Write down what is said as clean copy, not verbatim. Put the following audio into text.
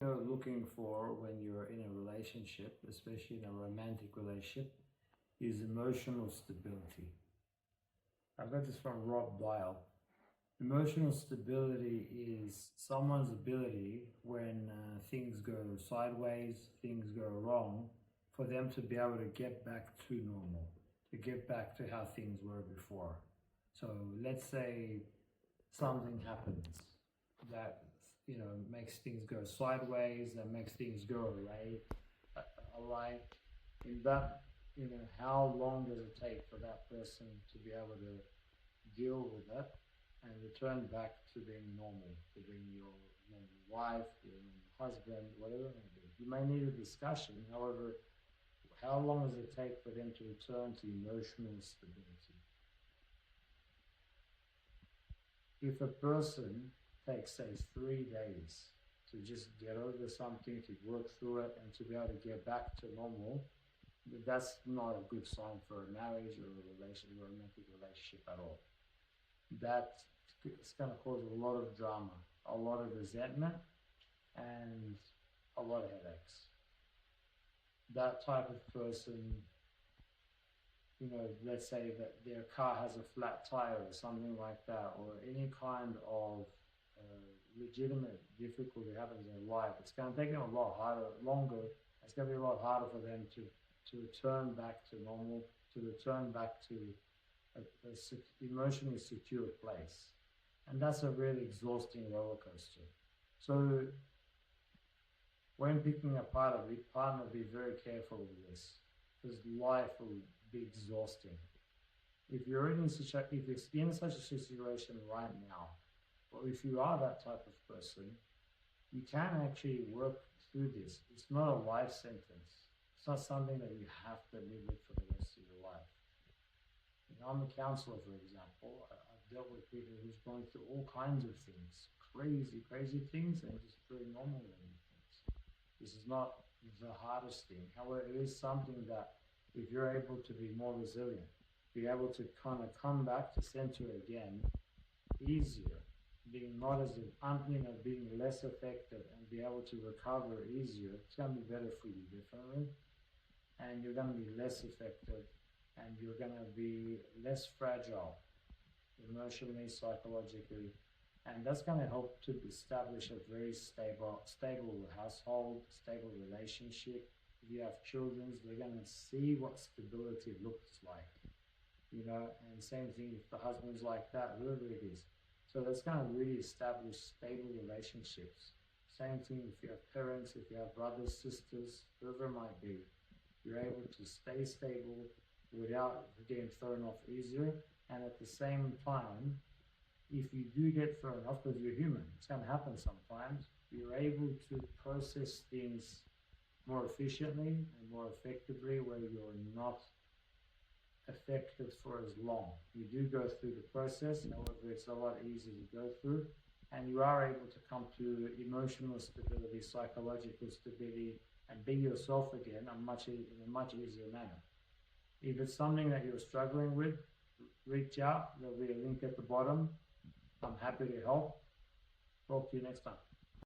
You're looking for when you're in a relationship, especially in a romantic relationship, is emotional stability. I got this from Rob Dial. Emotional stability is someone's ability when things go sideways, things go wrong, for them to be able to get back to normal, to get back to how things were before. So let's say something happens that makes things go sideways, that makes things go awry. In that, how long does it take for that person to be able to deal with that and return back to being normal, to being your normal wife, your normal husband, whatever it may be? You may need a discussion. However, how long does it take for them to return to emotional stability? If a person takes, say, 3 days to just get over something, to work through it, and to be able to get back to normal, that's not a good sign for a marriage or a romantic relationship at all. That's going to cause a lot of drama, a lot of resentment, and a lot of headaches. That type of person, let's say that their car has a flat tire or something like that, or any kind of legitimate difficulty happens in their life, it's going to take them a lot longer. It's going to be a lot harder for them to return back to normal, to return back to a emotionally secure place. And that's a really exhausting roller coaster. So when picking a partner, be very careful with this, because life will be exhausting. If you're in such a situation right now, or if you are that type of person, you can actually work through this. It's not a life sentence. It's not something that you have to live with for the rest of your life. I'm a counselor, for example. I've dealt with people who's gone through all kinds of things, crazy things, and just very normal things. This is not the hardest thing. However, it is something that if you're able to be more resilient, be able to kind of come back to center again easier, being not as being less effective, and be able to recover easier, it's going to be better for you definitely, and you're going to be less effective, and you're going to be less fragile emotionally, psychologically, and that's going to help to establish a very stable household, stable relationship. If you have children, they're going to see what stability looks like, and same thing if the husband's like that, whoever it is. So that's going to really establish stable relationships. Same thing if you have parents, if you have brothers, sisters, whoever it might be. You're able to stay stable without getting thrown off easier. And at the same time, if you do get thrown off, because you're human, it's going to happen sometimes, you're able to process things more efficiently and more effectively, where you're not affected for as long. You do go through the process, however, it's a lot easier to go through, and you are able to come to emotional stability, psychological stability, and be yourself again in a much easier manner. If it's something that you're struggling with, reach out. There'll be a link at the bottom. I'm happy to help. Talk to you next time.